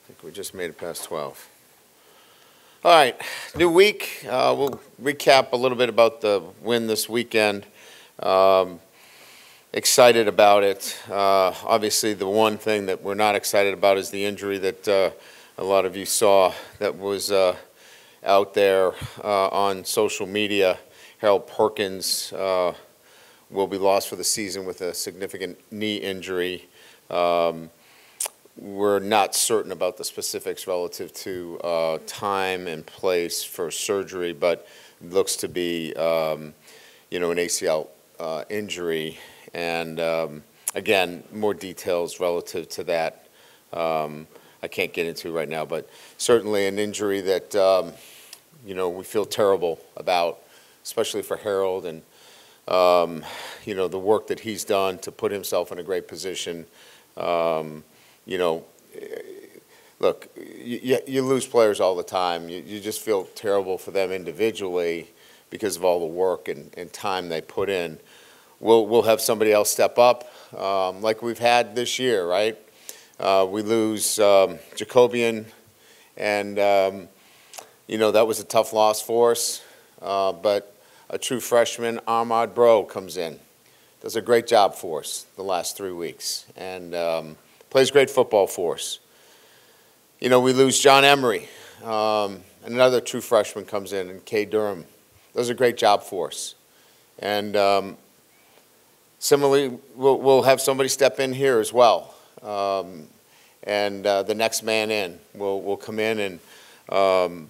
I think we just made it past 12. All right, new week. We'll recap a little bit about the win this weekend. Excited about it. Obviously, the one thing that we're not excited about is the injury that a lot of you saw that was out there on social media. Harold Perkins will be lost for the season with a significant knee injury. We're not certain about the specifics relative to time and place for surgery, but it looks to be, an ACL injury. And again, more details relative to that I can't get into right now, but certainly an injury that, we feel terrible about, especially for Harold and, the work that he's done to put himself in a great position. Look, you lose players all the time. You just feel terrible for them individually because of all the work and time they put in. We'll have somebody else step up like we've had this year, right? We lose Jacobian, and, that was a tough loss for us. But a true freshman, Ahmad Bro, comes in. Does a great job for us the last 3 weeks, and plays great football for us. We lose John Emery, and another true freshman comes in, and Kay Durham. Does a great job for us. And similarly, we'll have somebody step in here as well. And the next man in will come in and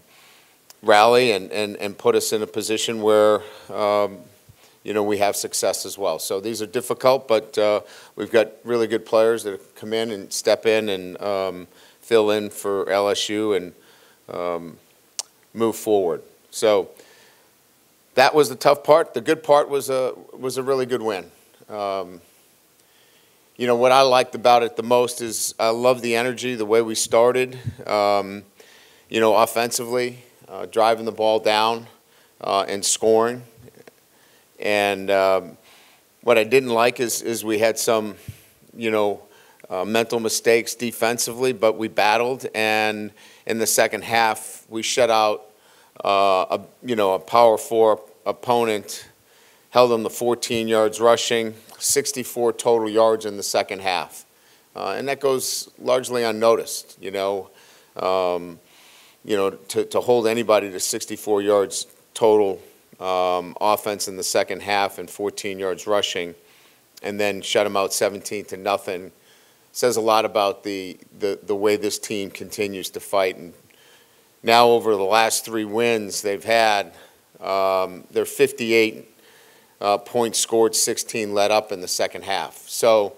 rally and put us in a position where we have success as well. So these are difficult, but we've got really good players that come in and step in and fill in for LSU and move forward. So that was the tough part. The good part was a really good win. What I liked about it the most is I love the energy, the way we started, offensively, driving the ball down and scoring. And what I didn't like is we had some, mental mistakes defensively, but we battled. And in the second half, we shut out, a power four opponent, held them to 14 yards rushing, 64 total yards in the second half. And that goes largely unnoticed, to hold anybody to 64 yards total offense in the second half and 14 yards rushing, and then shut them out 17-0, says a lot about the way this team continues to fight. And now over the last 3 wins they've had, they're 58 points scored, 16 let up in the second half. So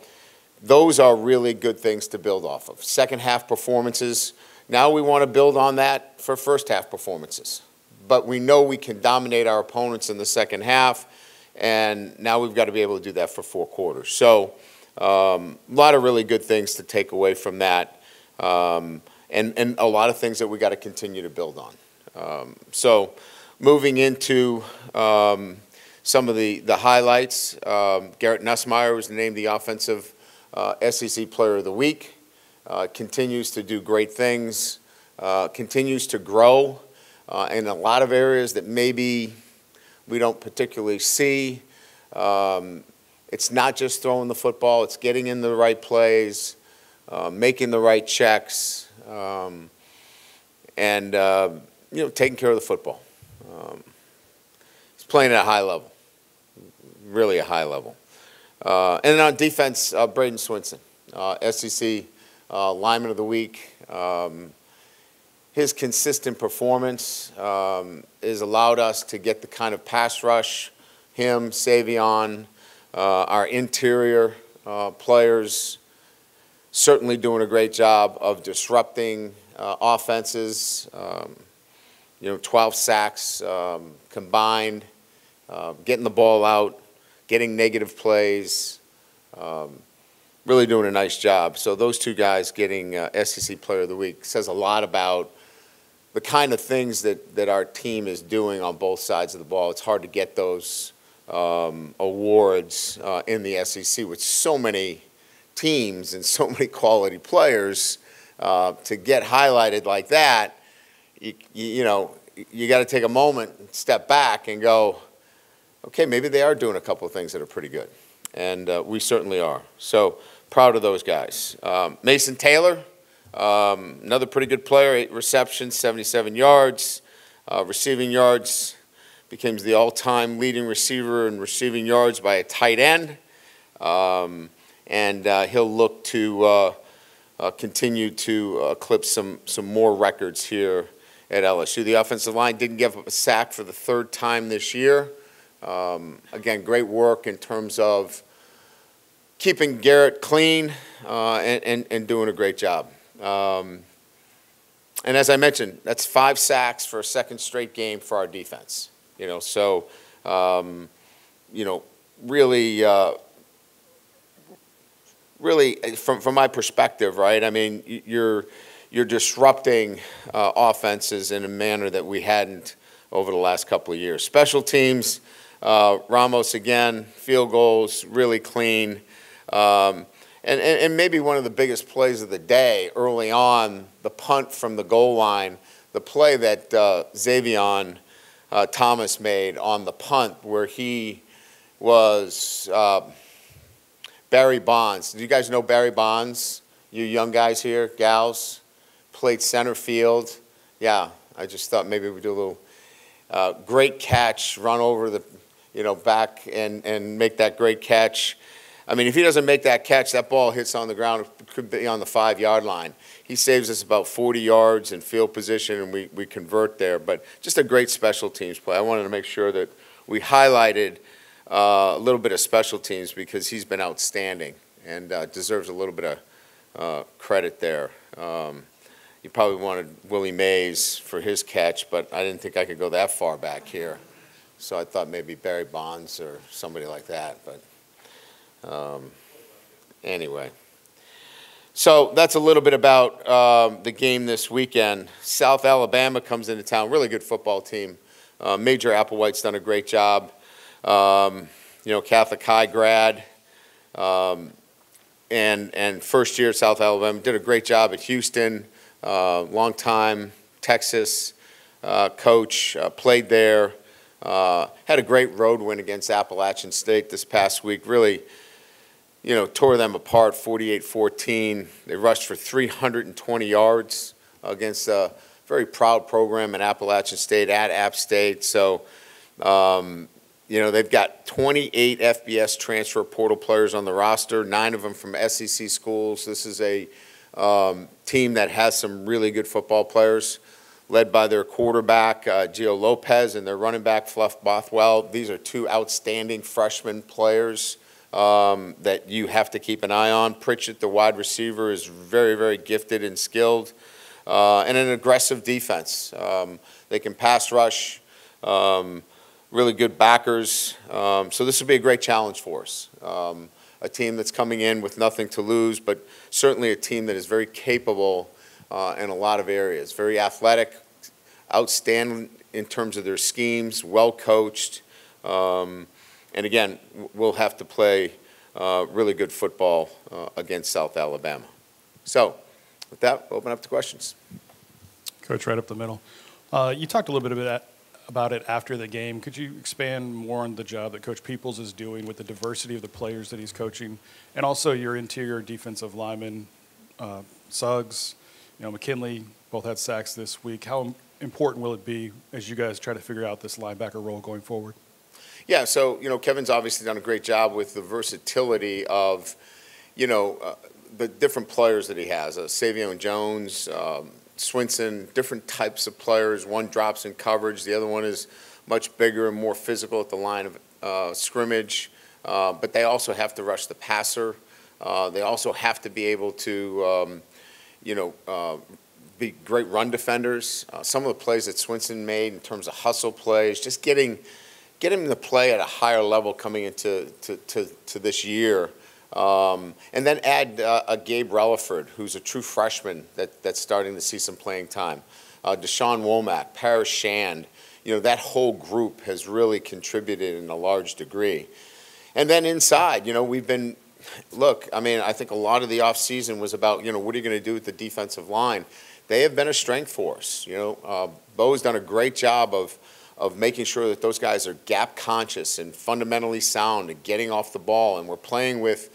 those are really good things to build off of. Second half performances. Now we want to build on that for first half performances. But we know we can dominate our opponents in the second half, and now we've got to be able to do that for 4 quarters. So a lot of really good things to take away from that, and a lot of things that we got to continue to build on. So moving into some of the highlights, Garrett Nussmeier was named the Offensive SEC Player of the Week. Continues to do great things, continues to grow in a lot of areas that maybe we don't particularly see. It's not just throwing the football, it's getting in the right plays, making the right checks, and taking care of the football. He's playing at a high level, really a high level. And then on defense, Braden Swinson, SEC Lineman of the Week. His consistent performance has allowed us to get the kind of pass rush, him, Savion, our interior players certainly doing a great job of disrupting offenses. 12 sacks combined, getting the ball out, getting negative plays, really doing a nice job. So those 2 guys getting SEC Player of the Week says a lot about the kind of things that our team is doing on both sides of the ball. It's hard to get those awards in the SEC with so many teams and so many quality players. to get highlighted like that, you know, you got to take a moment, step back, and go, okay, maybe they are doing a couple of things that are pretty good, and we certainly are. So proud of those guys. Mason Taylor, another pretty good player, 8 receptions, 77 yards, receiving yards. Becomes the all-time leading receiver in receiving yards by a tight end, and he'll look to continue to eclipse some more records here at LSU. The offensive line didn't give up a sack for the 3rd time this year. Again, great work in terms of keeping Garrett clean and doing a great job. And as I mentioned, that's 5 sacks for a 2nd straight game for our defense. You know, so you know, really, from my perspective, right? I mean, you're disrupting offenses in a manner that we hadn't over the last couple of years. Special teams, Ramos again, field goals, really clean. And maybe one of the biggest plays of the day early on, the punt from the goal line, the play that Xavion Thomas made on the punt where he was Barry Bonds. Do you guys know Barry Bonds? You young guys here, gals, played center field. Yeah, I just thought maybe we'd do a little great catch, run over the, you know, back and make that great catch. I mean, if he doesn't make that catch, that ball hits on the ground, it could be on the 5-yard line. He saves us about 40 yards in field position, and we convert there. But just a great special teams play. I wanted to make sure that we highlighted a little bit of special teams because he's been outstanding and deserves a little bit of credit there. You probably wanted Willie Mays for his catch, but I didn't think I could go that far back here. So I thought maybe Barry Bonds or somebody like that. But anyway. So that's a little bit about the game this weekend. South Alabama comes into town, really good football team. Major Applewhite's done a great job. You know, Catholic High grad, and first year at South Alabama. Did a great job at Houston, long time Texas coach, played there. Had a great road win against Appalachian State this past week. Really, you know, tore them apart 48-14. They rushed for 320 yards against a very proud program in Appalachian State at App State. So, you know, they've got 28 FBS transfer portal players on the roster, 9 of them from SEC schools. This is a team that has some really good football players, led by their quarterback, Gio Lopez, and their running back, Fluff Bothwell. These are 2 outstanding freshman players that you have to keep an eye on. Pritchett, the wide receiver, is very, very gifted and skilled, and an aggressive defense. They can pass rush, really good backers. So this will be a great challenge for us. A team that's coming in with nothing to lose, but certainly a team that is very capable in a lot of areas. Very athletic, outstanding in terms of their schemes, well coached. And again, we'll have to play really good football against South Alabama. So with that, we'll open up to questions. Coach, right up the middle. You talked a little bit about it after the game. Could you expand more on the job that Coach Peoples is doing with the diversity of the players that he's coaching, and also your interior defensive linemen, Suggs, you know, McKinley, both had sacks this week. How important will it be as you guys try to figure out this linebacker role going forward? Yeah, so, you know, Kevin's obviously done a great job with the versatility of, you know, the different players that he has. Savion Jones, Swinson, different types of players. One drops in coverage. The other one is much bigger and more physical at the line of scrimmage. But they also have to rush the passer. They also have to be able to, you know, be great run defenders. Some of the plays that Swinson made in terms of hustle plays, just getting him to play at a higher level coming into to this year. And then add a Gabe Relaford, who's a true freshman that's starting to see some playing time. Deshaun Womack, Paris Shand, you know, that whole group has really contributed in a large degree. And then inside, you know, we've been Look, I mean, I think a lot of the offseason was about, what are you going to do with the defensive line? They have been a strength for us. Bo's done a great job of making sure that those guys are gap conscious and fundamentally sound and getting off the ball. And we're playing with,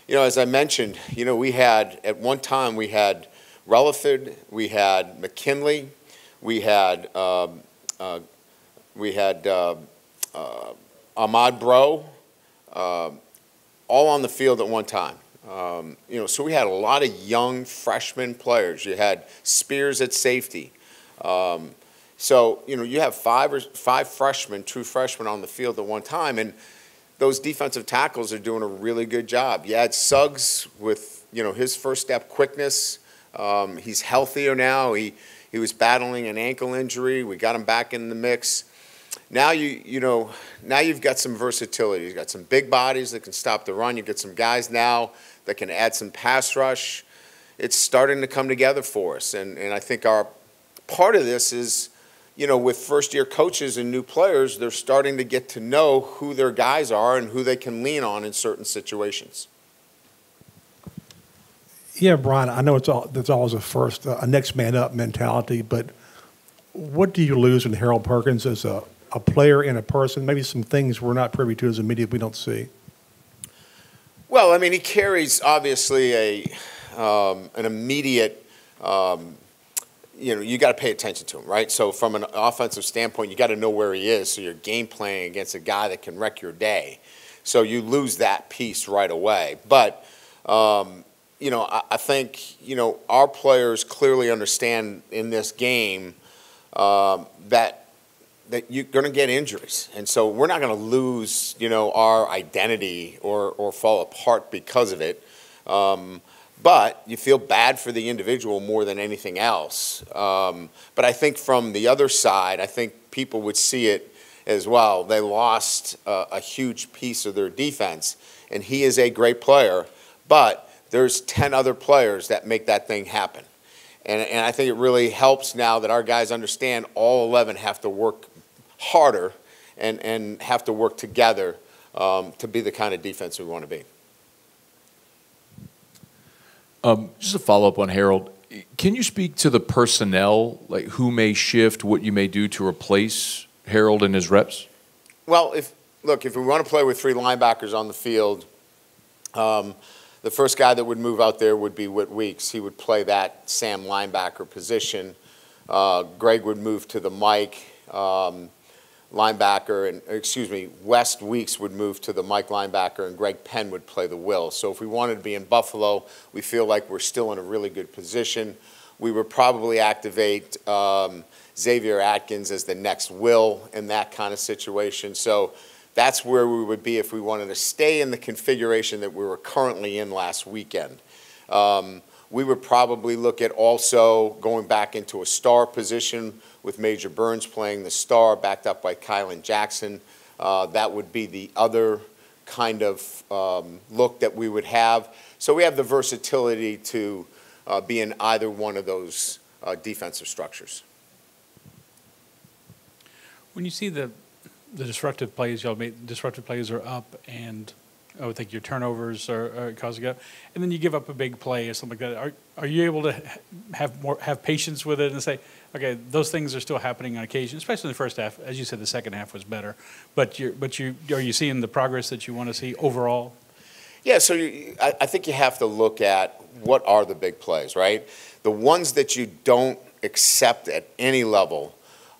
as I mentioned, we had, at one time, we had Relaford, we had McKinley, we had Ahmad Bro, all on the field at one time. So we had a lot of young freshman players. You had Spears at safety. So you have five freshmen, true freshmen on the field at one time, and those defensive tackles are doing a really good job. You had Suggs with his first step quickness. He's healthier now. He was battling an ankle injury. We got him back in the mix. Now now you've got some versatility. You've got some big bodies that can stop the run. You've got some guys now that can add some pass rush. It's starting to come together for us, and I think our part of this is, with first-year coaches and new players, they're starting to get to know who their guys are and who they can lean on in certain situations. Yeah, Brian, I know there's always a next man up mentality, but what do you lose in Harold Perkins as a player and a person? Maybe some things we're not privy to as a media we don't see. Well, I mean, he carries obviously an immediate. You got to pay attention to him, right? So from an offensive standpoint, you got to know where he is, so you're game playing against a guy that can wreck your day. So you lose that piece right away. But I think our players clearly understand in this game that you're going to get injuries, and so we're not going to lose our identity or fall apart because of it. But you feel bad for the individual more than anything else. But I think from the other side, I think people would see it as well. They lost a huge piece of their defense, and he is a great player, but there's 10 other players that make that thing happen. And I think it really helps now that our guys understand all 11 have to work harder and have to work together to be the kind of defense we want to be. Just a follow-up on Harold. Can you speak to the personnel, like who may shift, what you may do to replace Harold and his reps? Well, if we want to play with three linebackers on the field, the first guy that would move out there would be Whit Weeks. He would play that Sam linebacker position. Greg would move to the Mike linebacker, and West Weeks would move to the Mike linebacker, and Greg Penn would play the Will. So if we wanted to be in Buffalo, we feel like we're still in a really good position. We would probably activate Xavier Atkins as the next Will in that kind of situation. So that's where we would be if we wanted to stay in the configuration that we were currently in last weekend. We would probably look at also going back into a star position with Major Burns playing the star, backed up by Kylan Jackson. That would be the other kind of look that we would have. So we have the versatility to be in either one of those defensive structures. When you see the disruptive plays, y'all made disruptive plays are up, and I would think your turnovers are causing it, and then you give up a big play or something like that. Are you able to have patience with it and say, okay, those things are still happening on occasion, especially in the first half. As you said, the second half was better, but are you seeing the progress that you want to see overall? Yeah, so I think you have to look at what are the big plays, right? The ones that you don't accept at any level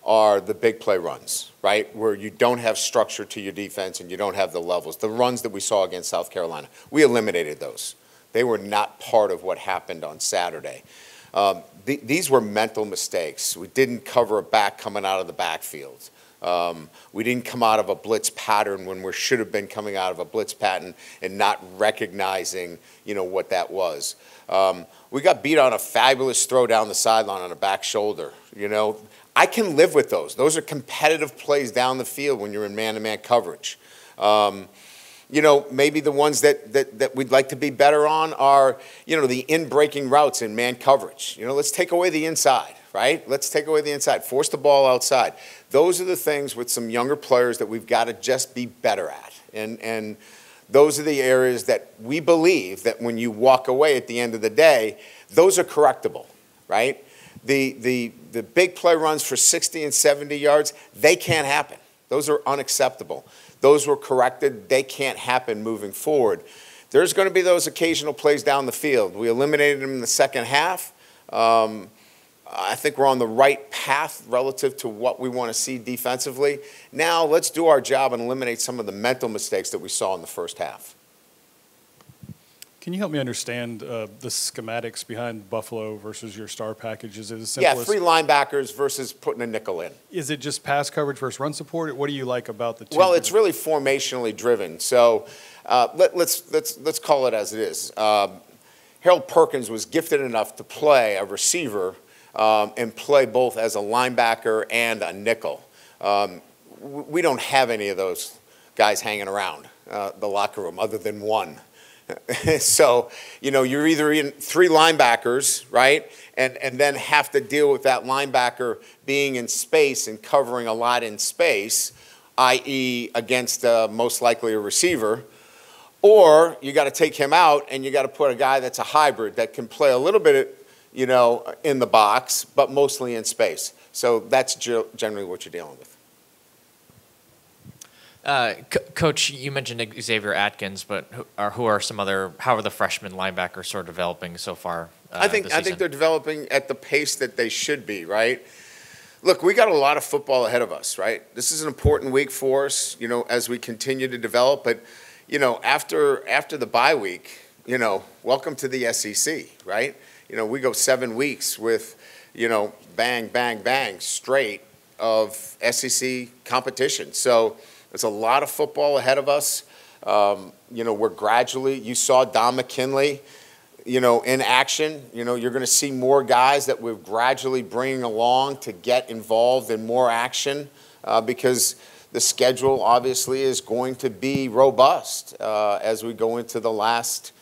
are the big play runs, right, where you don't have structure to your defense and you don't have the levels. The runs that we saw against South Carolina, we eliminated those. They were not part of what happened on Saturday. These were mental mistakes. We didn't cover a back coming out of the backfield. We didn't come out of a blitz pattern when we should have been coming out of a blitz pattern and not recognizing, what that was. We got beat on a fabulous throw down the sideline on a back shoulder, I can live with those. Those are competitive plays down the field when you're in man-to-man coverage. Maybe the ones that we'd like to be better on are, the in-breaking routes in man coverage. Let's take away the inside, right? Let's take away the inside. Force the ball outside. Those are the things with some younger players that we've got to just be better at. And those are the areas that we believe that when you walk away at the end of the day, those are correctable, right? The big play runs for 60 and 70 yards, they can't happen. Those are unacceptable. Those were corrected. They can't happen moving forward. There's going to be those occasional plays down the field. We eliminated them in the second half. I think we're on the right path relative to what we want to see defensively. Now let's do our job and eliminate some of the mental mistakes that we saw in the first half. Can you help me understand the schematics behind Buffalo versus your star packages? Is it as simple Yeah, as, 3 linebackers versus putting a nickel in. is it just pass coverage versus run support? What do you like about the two? Well, it's really formationally driven. So let's call it as it is. Harold Perkins was gifted enough to play a receiver and play both as a linebacker and a nickel. We don't have any of those guys hanging around the locker room other than one. So, you're either in 3 linebackers, right, and then have to deal with that linebacker being in space and covering a lot in space, i.e. against most likely a receiver, or you got to take him out and you got to put a guy that's a hybrid that can play a little bit, in the box, but mostly in space. So that's generally what you're dealing with. Coach, you mentioned Xavier Atkins, but how are the freshman linebackers sort of developing so far? I think they're developing at the pace that they should be, right? Look, we got a lot of football ahead of us, right? This is an important week for us, as we continue to develop. But, after the bye week, welcome to the SEC, right? We go 7 weeks with, bang, bang, bang, straight of SEC competition. So there's a lot of football ahead of us. We're gradually, you saw Don McKinley, in action. You're going to see more guys that we're gradually bringing along to get involved in more action because the schedule obviously is going to be robust as we go into the last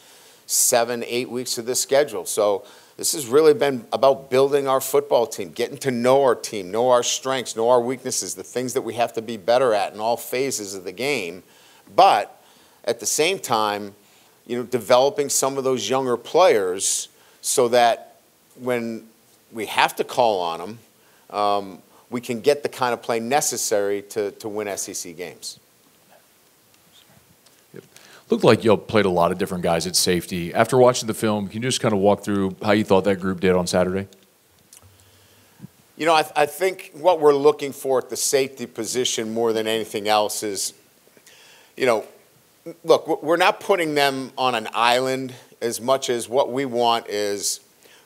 7-8 weeks of this schedule. So this has really been about building our football team, getting to know our team, know our strengths, know our weaknesses, the things that we have to be better at in all phases of the game. But at the same time, developing some of those younger players so that when we have to call on them, we can get the kind of play necessary to win SEC games. Looked like y'all played a lot of different guys at safety. After watching the film, can you just kind of walk through how you thought that group did on Saturday? I think what we're looking for at the safety position more than anything else is, look, we're not putting them on an island as much as what we want is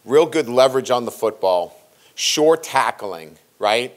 real good leverage on the football, sure tackling, right,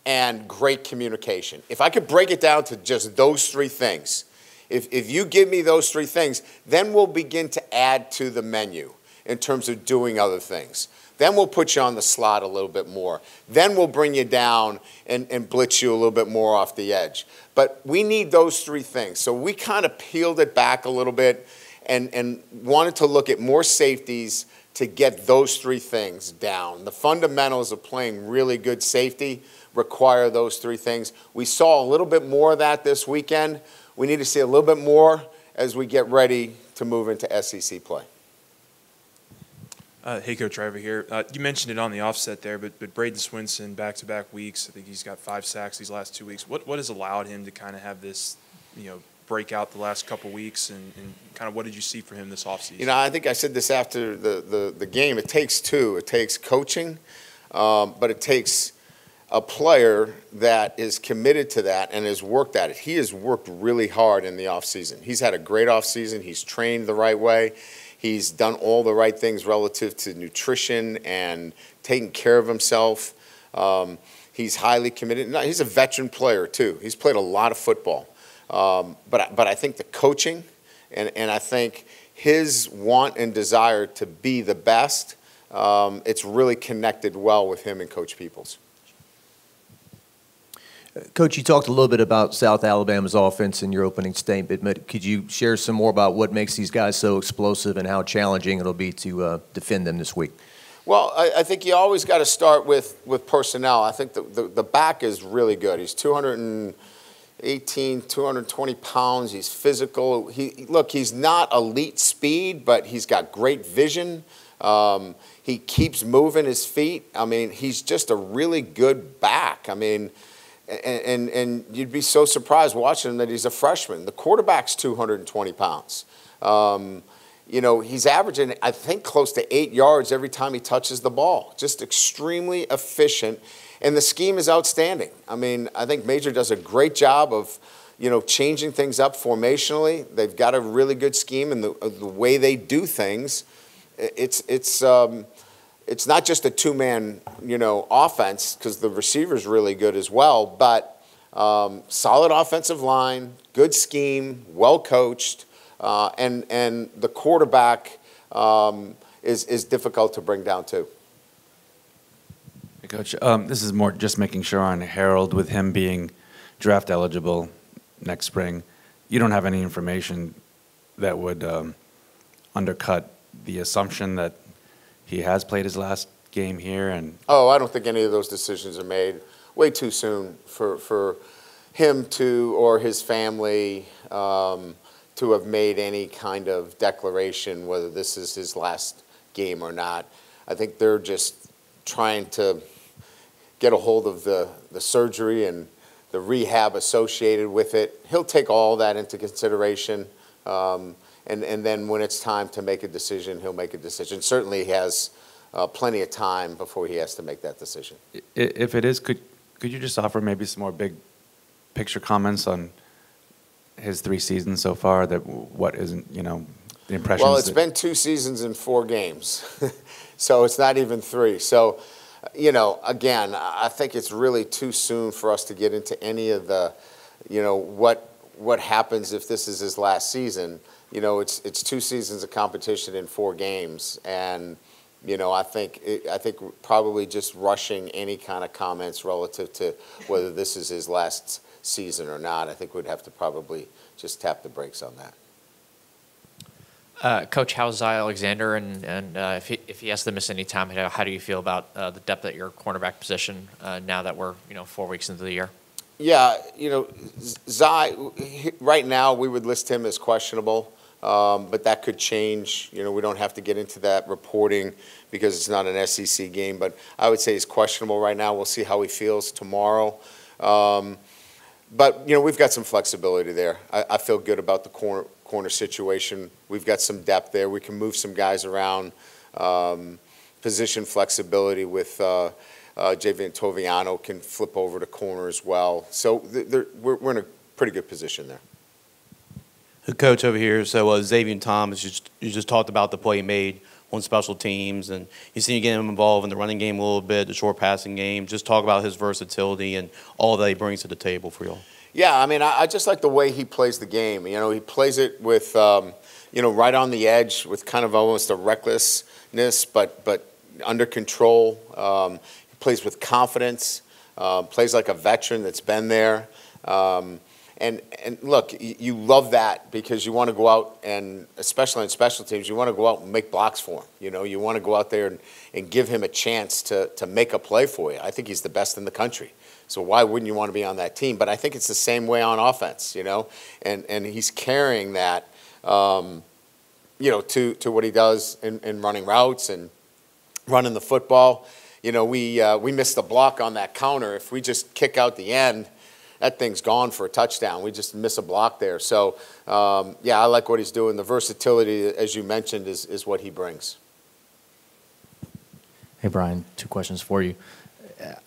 and great communication. If I could break it down to just those 3 things, if you give me those 3 things, then we'll begin to add to the menu in terms of doing other things. Then we'll put you on the slot a little bit more. Then we'll bring you down and blitz you a little bit more off the edge. But we need those 3 things. So we kind of peeled it back a little bit and wanted to look at more safeties to get those 3 things down. The fundamentals of playing really good safety require those 3 things. We saw a little bit more of that this weekend. We need to see a little bit more as we get ready to move into SEC play. Hey, Coach Driver here. You mentioned it on the offset there, but Braden Swinson, back-to-back weeks, I think he's got 5 sacks these last 2 weeks. What has allowed him to kind of have this, break out the last couple weeks, and kind of what did you see for him this offseason? I think I said this after the game. It takes 2. It takes coaching, but it takes a player that is committed to that and has worked at it. He has worked really hard in the offseason. He's had a great offseason. He's trained the right way. He's done all the right things relative to nutrition and taking care of himself. He's highly committed. No, he's a veteran player, too. He's played a lot of football. But I think the coaching and I think his want and desire to be the best, it's really connected well with him and Coach Peoples. Coach, you talked a little bit about South Alabama's offense in your opening statement, but could you share some more about what makes these guys so explosive and how challenging it'll be to defend them this week? Well, I think you always got to start with personnel. I think the back is really good. He's 200 and 18, 220 pounds. He's physical. He's not elite speed, but he's got great vision. He keeps moving his feet. I mean, he's just a really good back. I mean, and you'd be so surprised watching him that he's a freshman. The quarterback's 220 pounds. He's averaging, I think, close to 8 yards every time he touches the ball. Just extremely efficient. And the scheme is outstanding. I mean, I think Major does a great job of, changing things up formationally. They've got a really good scheme in the way they do things. It's not just a two-man, offense, because the receiver's really good as well, but solid offensive line, good scheme, well coached, and the quarterback is difficult to bring down too. Hey, Coach, this is more just making sure on Harold, with him being draft eligible next spring. You don't have any information that would undercut the assumption that he has played his last game here? Oh, I don't think any of those decisions are made. Way too soon for him to, or his family, to have made any kind of declaration whether this is his last game or not. I think they're just trying to get a hold of the surgery and the rehab associated with it. He'll take all that into consideration, and then when it's time to make a decision, he'll make a decision. Certainly he has plenty of time before he has to make that decision. If it is, could you just offer maybe some more big picture comments on his 3 seasons so far? That what isn't, the impressions? Well, it's been 2 seasons and 4 games, so it's not even 3. So, again, I think it's really too soon for us to get into any of the, what happens if this is his last season. It's 2 seasons of competition in 4 games, and I think probably just rushing any kind of comments relative to whether this is his last season or not. I think we'd have to probably just tap the brakes on that. Coach, how's Zy Alexander, and if he has to miss any time, how do you feel about the depth at your cornerback position now that we're 4 weeks into the year? Yeah, Zy, right now we would list him as questionable, but that could change. We don't have to get into that reporting because it's not an SEC game, but I would say he's questionable right now. We'll see how he feels tomorrow. But, we've got some flexibility there. I feel good about the corner situation. We've got some depth there. We can move some guys around, position flexibility with Javian Toviano can flip over to corner as well. So we're in a pretty good position there. The coach over here, so Xavier Thomas, you just talked about the play he made on special teams, and you see you get him involved in the running game a little bit, the short passing game. Just talk about his versatility and all that he brings to the table for y'all. Yeah, I mean, I just like the way he plays the game. He plays it with, right on the edge with kind of almost a recklessness, but under control. He plays with confidence, plays like a veteran that's been there. And look, you love that because you want to go out and, especially on special teams, you want to go out and make blocks for him. You want to go out there and give him a chance to make a play for you. I think he's the best in the country. So why wouldn't you want to be on that team? But I think it's the same way on offense, and he's carrying that, to what he does in running routes and running the football. We missed the block on that counter. If we just kick out the end, that thing's gone for a touchdown. We just miss a block there. So, I like what he's doing. The versatility, as you mentioned, is what he brings. Hey, Brian, 2 questions for you.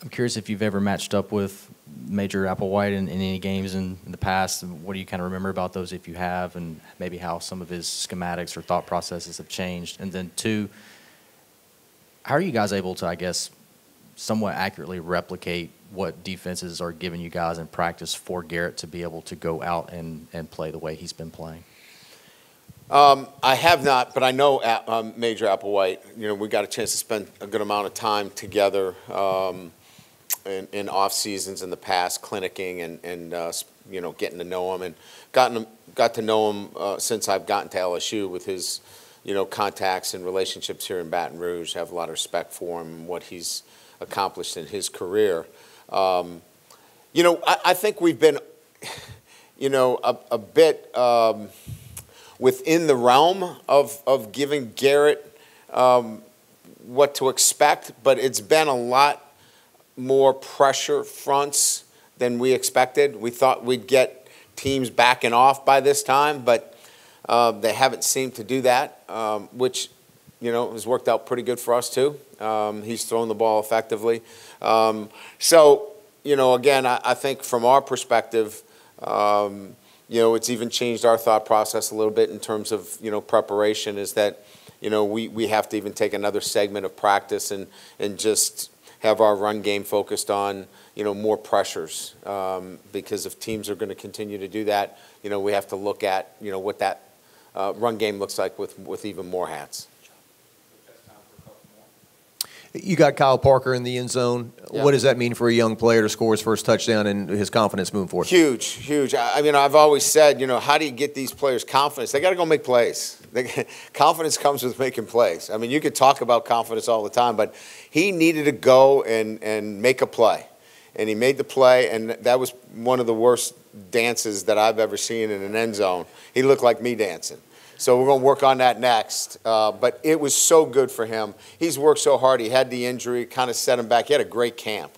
I'm curious if you've ever matched up with Major Applewhite in any games in the past. What do you kind of remember about those if you have, and maybe how some of his schematics or thought processes have changed? And then 2, how are you guys able to, I guess, somewhat accurately replicate what defenses are giving you guys in practice for Garrett to be able to go out and play the way he's been playing? I have not, but I know Major Applewhite. We got a chance to spend a good amount of time together in off seasons in the past, clinicking and getting to know him, and got to know him since I've gotten to LSU with his contacts and relationships here in Baton Rouge. I have a lot of respect for him and what he's accomplished in his career. I think we've been you know, a bit within the realm of giving Garrett what to expect, but it's been a lot more pressure fronts than we expected. We thought we'd get teams backing off by this time, but they haven't seemed to do that, which, you know, has worked out pretty good for us too. He's thrown the ball effectively. So, you know, again, I think from our perspective, you know, it's even changed our thought process a little bit in terms of, you know, preparation, is that, you know, we have to even take another segment of practice and just have our run game focused on, you know, more pressures. Because if teams are going to continue to do that, you know, we have to look at, you know, what that run game looks like with even more hats. You got Kyle Parker in the end zone. Yeah. What does that mean for a young player to score his first touchdown and his confidence moving forward? Huge, huge. I mean, I've always said, you know, how do you get these players confidence? They got to go make plays. Confidence comes with making plays. I mean, you could talk about confidence all the time, but he needed to go and make a play. And he made the play, and that was one of the worst dances that I've ever seen in an end zone. He looked like me dancing. So we're going to work on that next. But it was so good for him. He's worked so hard. He had the injury, kind of set him back. He had a great camp.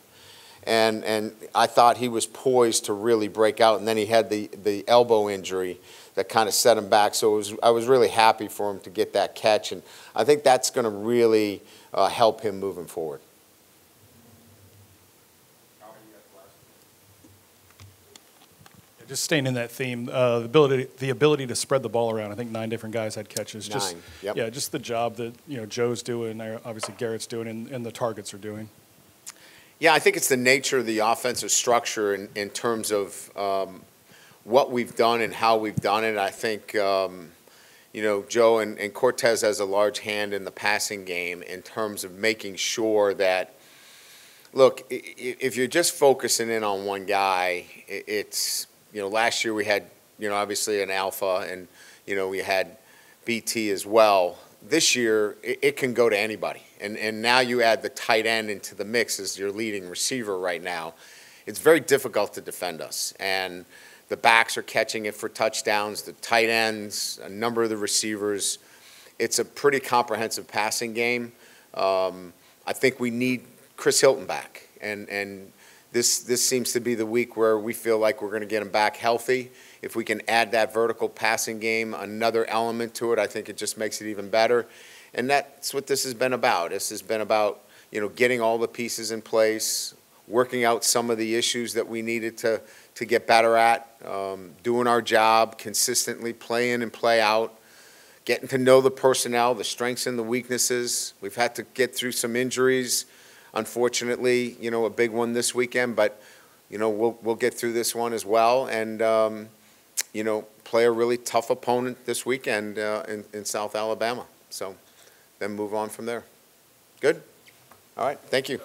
And I thought he was poised to really break out. And then he had the elbow injury that kind of set him back. So I was really happy for him to get that catch. And I think that's going to really help him moving forward. Just staying in that theme, the ability to spread the ball around. I think 9 different guys had catches. Just, 9, yep. Yeah, just the job that, you know, Joe's doing, obviously Garrett's doing, and the targets are doing. Yeah, I think it's the nature of the offensive structure in terms of what we've done and how we've done it. I think, you know, Joe and Cortez has a large hand in the passing game in terms of making sure that, look, if you're just focusing in on one guy, it's, you know, last year we had, you know, obviously an alpha, and, you know, we had BT as well. This year, it can go to anybody. And now you add the tight end into the mix as your leading receiver right now. It's very difficult to defend us. And the backs are catching it for touchdowns, the tight ends, a number of the receivers. It's a pretty comprehensive passing game. I think we need Chris Hilton back. And this seems to be the week where we feel like we're going to get him back healthy. If we can add that vertical passing game, another element to it, I think it just makes it even better. And that's what this has been about. This has been about, you know, getting all the pieces in place, working out some of the issues that we needed to get better at, doing our job consistently, play in and play out, getting to know the personnel, the strengths and the weaknesses. We've had to get through some injuries. Unfortunately, you know, a big one this weekend, but, you know, we'll get through this one as well, and, you know, play a really tough opponent this weekend in South Alabama. So then move on from there. Good? All right, thank you.